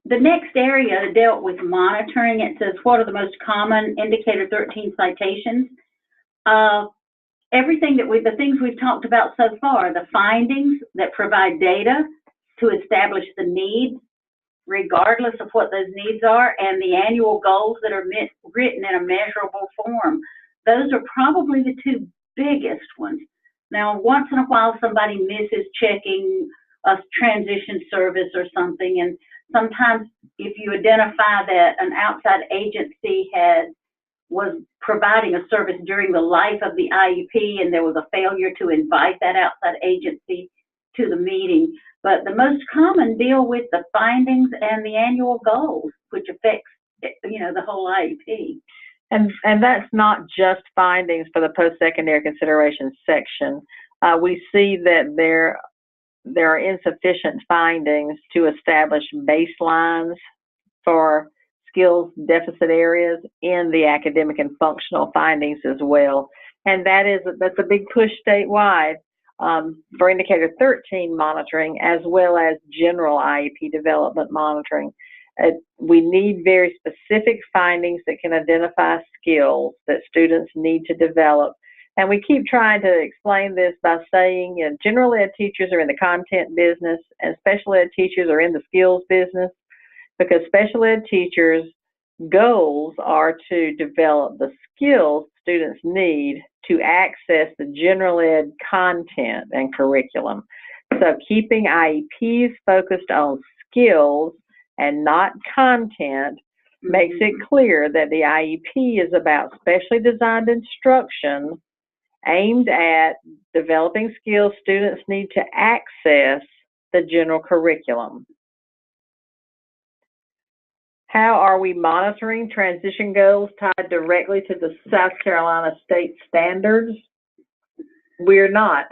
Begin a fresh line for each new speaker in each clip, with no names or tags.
The next area dealt with monitoring. It says, what are the most common indicator 13 citations? The things we've talked about so far, the findings that provide data to establish the needs, regardless of what those needs are, and the annual goals that are written in a measurable form. Those are probably the two biggest ones. Now, once in a while, somebody misses checking a transition service or something, and sometimes if you identify that an outside agency was providing a service during the life of the IEP and there was a failure to invite that outside agency to the meeting. But the most common deal with the findings and the annual goals, which affects, the whole IEP.
And that's not just findings for the post-secondary consideration section. We see that there are insufficient findings to establish baselines for skills deficit areas in the academic and functional findings as well. And that's a big push statewide for indicator 13 monitoring, as well as general IEP development monitoring. We need very specific findings that can identify skills that students need to develop. And we keep trying to explain this by saying, general ed teachers are in the content business and special ed teachers are in the skills business, because special ed teachers' goals are to develop the skills students need to access the general ed content and curriculum. So keeping IEPs focused on skills and not content makes it clear that the IEP is about specially designed instruction aimed at developing skills students need to access the general curriculum. How are we monitoring transition goals tied directly to the South Carolina state standards? We're not,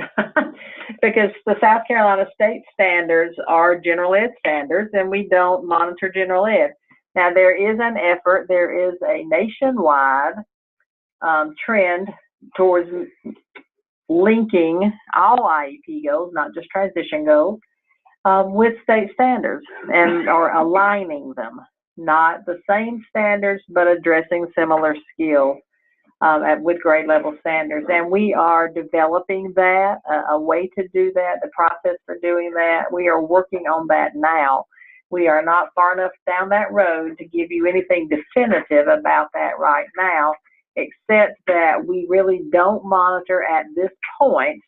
because the South Carolina state standards are general ed standards, and we don't monitor general ed. Now, there is an effort, there is a nationwide trend towards linking all IEP goals, not just transition goals, with state standards or aligning them. Not the same standards, but addressing similar skills with grade level standards. And we are developing that, a way to do that, the process for doing that. We are working on that now. We are not far enough down that road to give you anything definitive about that right now, except that we really don't monitor at this point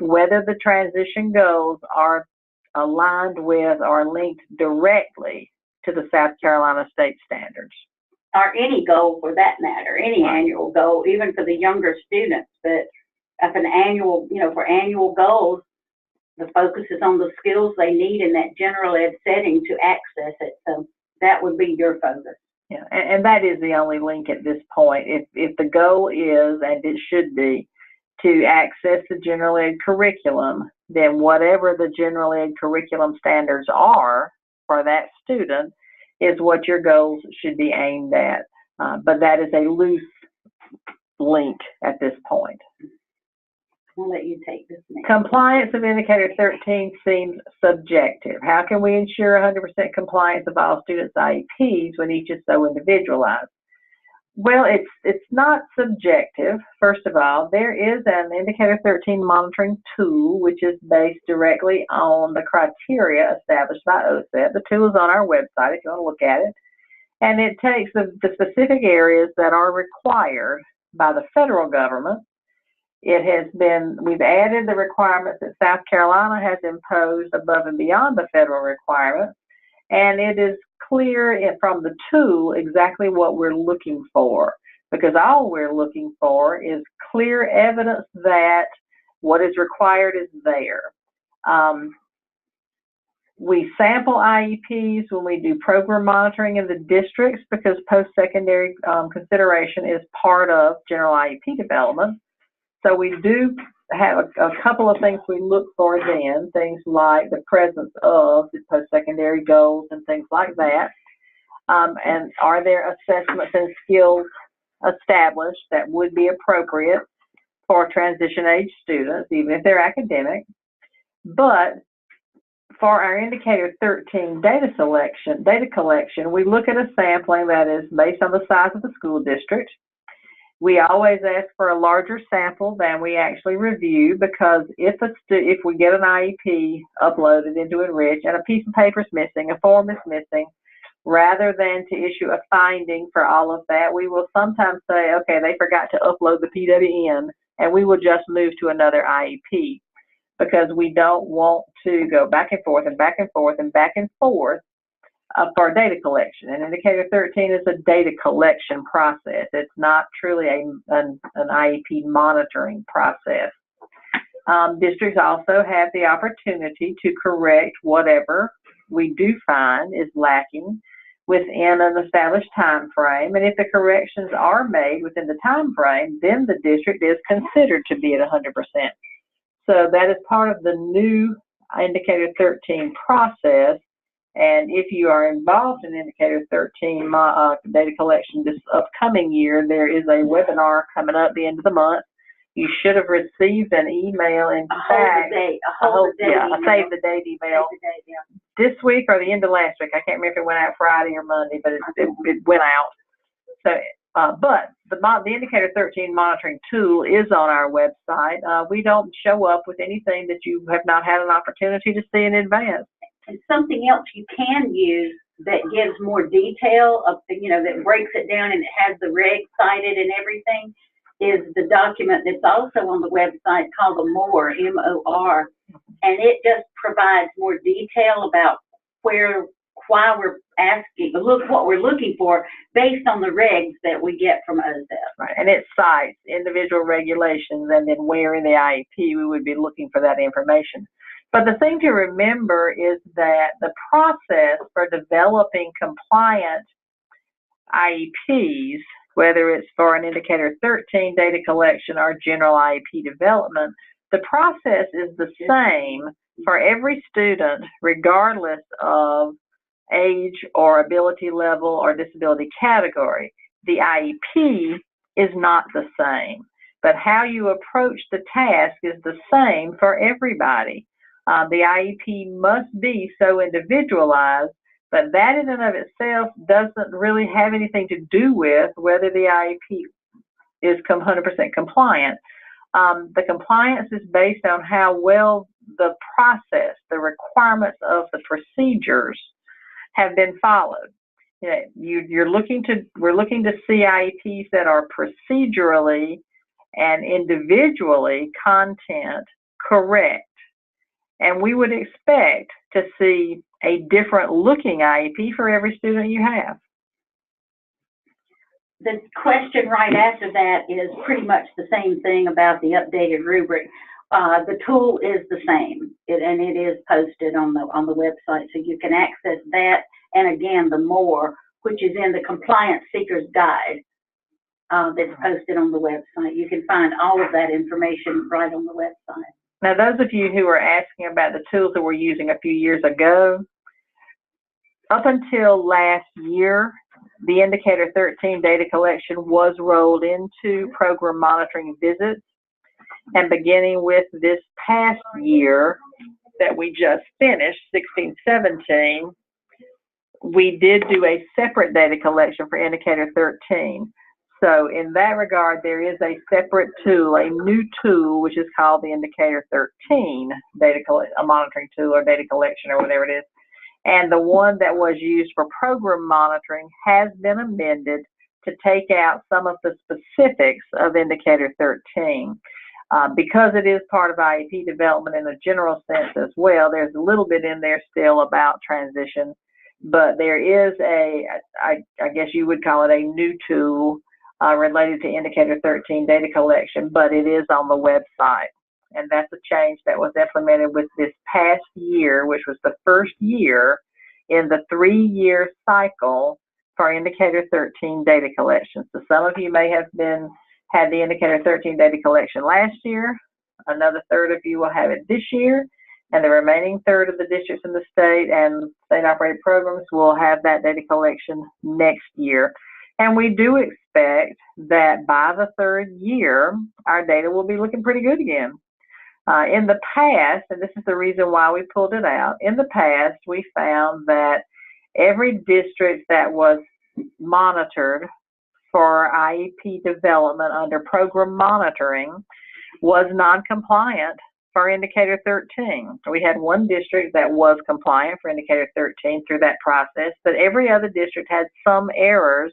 whether the transition goals are aligned with or linked directly to the South Carolina state standards.
Or any goal for that matter, any annual goal, even for the younger students. But if an annual, for annual goals, the focus is on the skills they need in that general ed setting to access it. So that would be your focus.
Yeah, and that is the only link at this point. If the goal is, and it should be, to access the general ed curriculum, then whatever the general ed curriculum standards are for that student is what your goals should be aimed at. But that is a loose link at this point.
I'll let you take this next.
Compliance of indicator 13 seems subjective. How can we ensure 100% compliance of all students' IEPs when each is so individualized? Well, it's not subjective. First of all, there is an indicator 13 monitoring tool, which is based directly on the criteria established by OSEP. The tool is on our website if you want to look at it. And it takes the specific areas that are required by the federal government. We've added the requirements that South Carolina has imposed above and beyond the federal requirements. And it is clear from the tool exactly what we're looking for, because all we're looking for is clear evidence that what is required is there. We sample IEPs when we do program monitoring in the districts, because post-secondary consideration is part of general IEP development. So we do have a couple of things we look for then, things like the presence of the post-secondary goals and things like that. And are there assessments and skills established that would be appropriate for transition age students, even if they're academic? But for our indicator 13 data collection, we look at a sampling that is based on the size of the school district. We always ask for a larger sample than we actually review, because if we get an IEP uploaded into Enrich and a piece of paper is missing, a form is missing, rather than to issue a finding for all of that, we will sometimes say, okay, they forgot to upload the PWN, and we will just move to another IEP, because we don't want to go back and forth and back and forth and back and forth for data collection. And indicator 13 is a data collection process. It's not truly an IEP monitoring process. Districts also have the opportunity to correct whatever we do find is lacking within an established time frame. And if the corrections are made within the time frame, then the district is considered to be at 100%. So that is part of the new indicator 13 process. And if you are involved in indicator 13 data collection this upcoming year, there is a webinar coming up at the end of the month. You should have received an email, in fact, a save the date email this week or the end of last week. I can't remember if it went out Friday or Monday, but it went out. So, but the indicator 13 monitoring tool is on our website. We don't show up with anything that you have not had an opportunity to see in advance.
And something else you can use that gives more detail of, that breaks it down and it has the regs cited and everything, is the document that's also on the website called the MOR, M-O-R, and it just provides more detail about why we're asking, what we're looking for based on the regs that we get from OSEP.
Right, and it cites individual regulations and then where in the IEP we would be looking for that information. But the thing to remember is that the process for developing compliant IEPs, whether it's for an indicator 13 data collection or general IEP development, the process is the same for every student, regardless of age or ability level or disability category. The IEP is not the same, but how you approach the task is the same for everybody. The IEP must be so individualized, but that in and of itself doesn't really have anything to do with whether the IEP is 100% compliant. The compliance is based on how well the process, the requirements of the procedures have been followed. We're looking to see IEPs that are procedurally and individually content correct. And we would expect to see a different looking IEP for every student you have.
The question right after that is pretty much the same thing about the updated rubric. The tool is the same, and it is posted on the website, so you can access that. And again, the MOR, which is in the Compliance Seekers Guide, that's posted on the website. You can find all of that information right on the website.
Now, those of you who are asking about the tools that we're using a few years ago, up until last year, the indicator 13 data collection was rolled into program monitoring visits. And beginning with this past year that we just finished, 16-17, we did do a separate data collection for indicator 13. So in that regard, there is a separate tool, a new tool, which is called the indicator 13 a monitoring tool or data collection or whatever it is. And the one that was used for program monitoring has been amended to take out some of the specifics of indicator 13. Because it is part of IEP development in a general sense as well, there's a little bit in there still about transition, but there is I guess you would call it a new tool related to indicator 13 data collection, but it is on the website. And that's a change that was implemented with this past year, which was the first year in the 3-year cycle for indicator 13 data collection. So some of you may have had the indicator 13 data collection last year. Another third of you will have it this year, and the remaining third of the districts in the state and state operated programs will have that data collection next year. And we do expect that by the 3rd year, our data will be looking pretty good again. In the past, and this is the reason why we pulled it out, in the past we found that every district that was monitored for IEP development under program monitoring was non-compliant for Indicator 13. We had one district that was compliant for Indicator 13 through that process, but every other district had some errors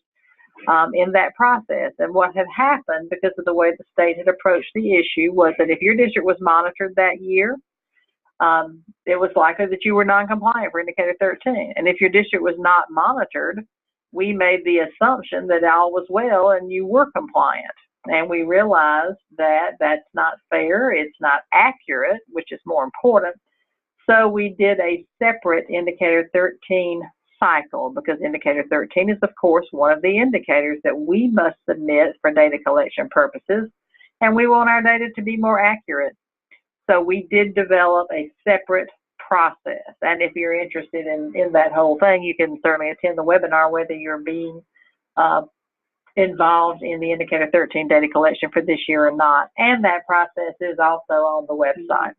in that process. And what had happened, because of the way the state had approached the issue, was that if your district was monitored that year, it was likely that you were non-compliant for Indicator 13. And if your district was not monitored, we made the assumption that all was well and you were compliant. And we realized that that's not fair, it's not accurate, which is more important. So we did a separate Indicator 13 cycle, because Indicator 13 is, of course, one of the indicators that we must submit for data collection purposes, and we want our data to be more accurate. So we did develop a separate process. And if you're interested in that whole thing, you can certainly attend the webinar, whether you're being involved in the Indicator 13 data collection for this year or not. And that process is also on the website.